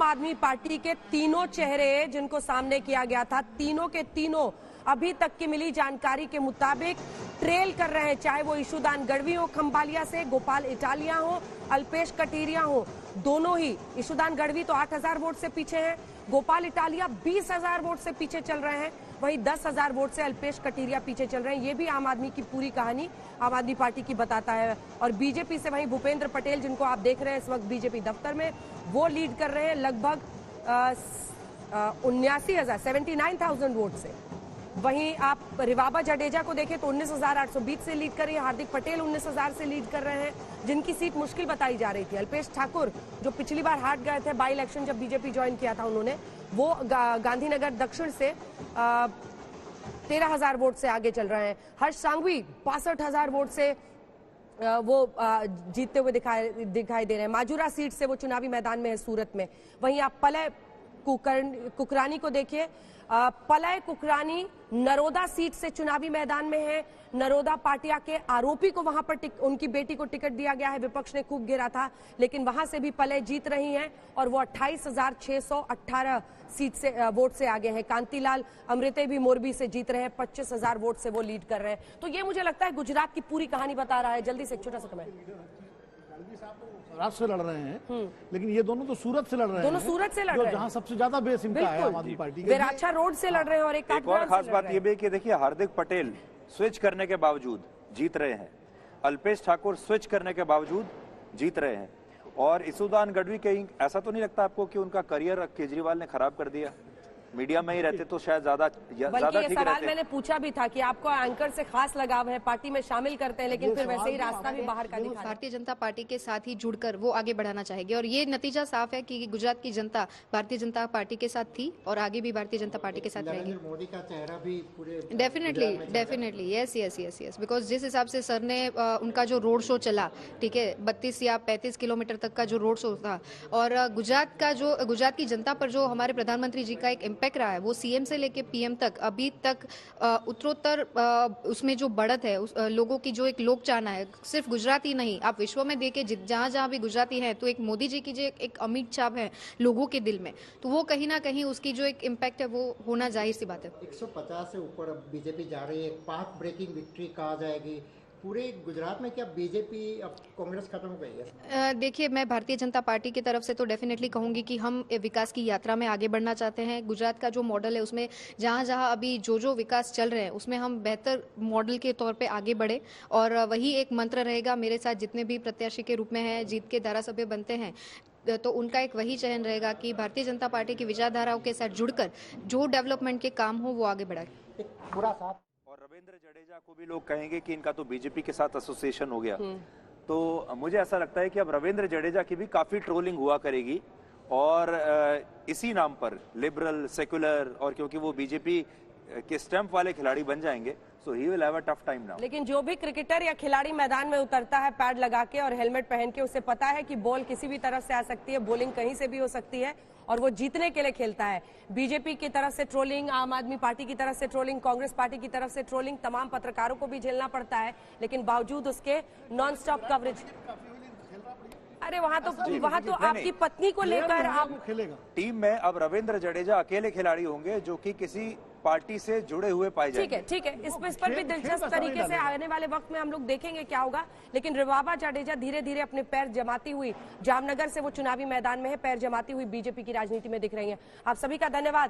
आम आदमी पार्टी के तीनों चेहरे जिनको सामने किया गया था, तीनों के तीनों अभी तक की मिली जानकारी के मुताबिक ट्रेल कर रहे हैं, चाहे वो ईशुदान गढ़वी हो खंबालिया से, गोपाल इटालिया हो, अल्पेश कटीरिया हो। दोनों ही, ईशुदान गढ़वी तो 8,000 वोट से पीछे हैं, गोपाल इटालिया 20,000 वोट से पीछे चल रहे हैं, वहीं 10,000 वोट से अल्पेश कटीरिया पीछे चल रहे हैं। ये भी आम आदमी की पूरी कहानी आम आदमी पार्टी की बताता है। और बीजेपी से वहीं भूपेंद्र पटेल, जिनको आप देख रहे हैं इस वक्त बीजेपी दफ्तर में, वो लीड कर रहे हैं लगभग 79,000 वोट से। वहीं आप रिवाबा जडेजा को देखें तो 19,820 से लीड कर रही है, हार्दिक पटेल 19,000 से लीड कर रहे हैं, जिनकी सीट मुश्किल बताई जा रही थी। अल्पेश ठाकुर जो पिछली बार हार गए थे बाई इलेक्शन जब बीजेपी ज्वाइन किया था उन्होंने, वो गांधीनगर दक्षिण से 13,000 वोट से आगे चल रहे हैं। हर्ष सांघवी 65,000 वोट से वो जीतते हुए दिखाई दे रहे हैं। माजूरा सीट से वो चुनावी मैदान में है सूरत में। वहीं आप पलय कुकरानी को देखिए, पलय कुकरानी नरोदा सीट से चुनावी मैदान में है। नरोदा पाटिया के आरोपी को वहां पर उनकी बेटी को टिकट दिया गया है, विपक्ष ने खूब घेरा था, लेकिन वहां से भी पलय जीत रही हैं और वो 28,618 सीट से वोट से आगे हैं। कांतिलाल अमृते भी मोरबी से जीत रहे हैं, 25,000 वोट से वो लीड कर रहे हैं। तो ये मुझे लगता है गुजरात की पूरी कहानी बता रहा है। जल्दी से एक छोटा सा कमेंट। महाराष्ट्र से लड़ रहे हैं, लेकिन ये दोनों तो सूरत से लड़ रहे हैं। दोनों सूरत से लड़ रहे हैं, जहां सबसे ज्यादा बेस इनका है आम आदमी पार्टी के। अच्छा रोड से लड़ रहे हैं और एक और खास बात ये भी कि देखिए हार्दिक पटेल स्विच करने के बावजूद जीत रहे हैं, अल्पेश ठाकुर स्विच करने के बावजूद जीत रहे हैं, और ईशुदान गढ़वी कहीं ऐसा तो नहीं लगता आपको कि उनका करियर केजरीवाल ने खराब कर दिया? मीडिया में ही रहते तो शायद ज्यादा ठीक रहते। सवाल मैंने पूछा भी था कि आपको एंकर से खास लगाव है, पार्टी में शामिल करते हैं, लेकिन फिर वैसे ही रास्ता भी बाहर का दिखा। भारतीय जनता पार्टी के साथ ही जुड़कर वो आगे बढ़ाना चाहेंगे और ये नतीजा साफ है कि गुजरात की जनता भारतीय जनता पार्टी के साथ थी और आगे भी भारतीय जनता पार्टी के साथ रहेगी। मोदी का चेहरा भी पूरे डेफिनेटली यस बिकॉज जिस हिसाब से सर ने उनका जो रोड शो चला, ठीक है, 32 या 35 किलोमीटर तक का जो रोड शो था, और गुजरात की जनता पर जो हमारे प्रधानमंत्री जी का एक इम्पैक्ट रहा है, वो सीएम से लेके पीएम तक अभी तक उत्तरोत्तर उसमें जो बढ़त है, लोगों की जो एक लोक चाहना है, सिर्फ गुजरात ही नहीं, आप विश्व में देखे जहां जहां भी गुजराती है तो एक मोदी जी की जो एक अमिट छाप है लोगों के दिल में, तो वो कहीं ना कहीं उसकी जो एक इम्पैक्ट है वो होना जाहिर सी बात है। 150 से ऊपर बीजेपी जा रही है, पाथ ब्रेकिंग विक्ट्री कहा जाएगी पूरे गुजरात में। क्या बीजेपी अब कांग्रेस खत्म हो गई है? देखिए, मैं भारतीय जनता पार्टी की तरफ से तो डेफिनेटली कहूंगी कि हम विकास की यात्रा में आगे बढ़ना चाहते हैं। गुजरात का जो मॉडल है उसमें जहां जहां अभी जो विकास चल रहे हैं उसमें हम बेहतर मॉडल के तौर पे आगे बढ़े, और वही एक मंत्र रहेगा मेरे साथ जितने भी प्रत्याशी के रूप में हैं, जीत के धारासभ्य बनते हैं, तो उनका एक वही चयन रहेगा कि भारतीय जनता पार्टी की विचारधाराओं के साथ जुड़कर जो डेवलपमेंट के काम हो वो आगे बढ़ाए। पूरा साथ। और रविंद्र जडेजा को भी लोग कहेंगे कि इनका तो बीजेपी के साथ एसोसिएशन हो गया, तो मुझे ऐसा लगता है कि अब रविंद्र जडेजा की भी काफी ट्रोलिंग हुआ करेगी, और इसी नाम पर लिबरल, सेक्युलर, और क्योंकि वो बीजेपी के स्टैंप वाले खिलाड़ी बन जाएंगे, so he will have a tough time now. लेकिन जो भी क्रिकेटर या खिलाड़ी मैदान में उतरता है पैड लगा के और हेलमेट पहन के, उसे पता है कि बॉल किसी भी तरफ से आ सकती है, बॉलिंग कहीं से भी हो सकती है, और वो जीतने के लिए खेलता है। बीजेपी की तरफ से ट्रोलिंग, आम आदमी पार्टी की तरफ से ट्रोलिंग, कांग्रेस पार्टी की तरफ से ट्रोलिंग, तमाम पत्रकारों को भी झेलना पड़ता है, लेकिन बावजूद उसके नॉन स्टॉप कवरेज। अरे वहाँ तो आपकी पत्नी को लेकर आप टीम में अब रविंद्र जडेजा अकेले खिलाड़ी होंगे जो कि किसी पार्टी से जुड़े हुए पाए जाएंगे। ठीक है, इस पर भी दिलचस्प तरीके से आने वाले वक्त में हम लोग देखेंगे क्या होगा। लेकिन रिवाबा जडेजा धीरे धीरे अपने पैर जमाती हुई, जामनगर से वो चुनावी मैदान में है, पैर जमाती हुई बीजेपी की राजनीति में दिख रही है। आप सभी का धन्यवाद।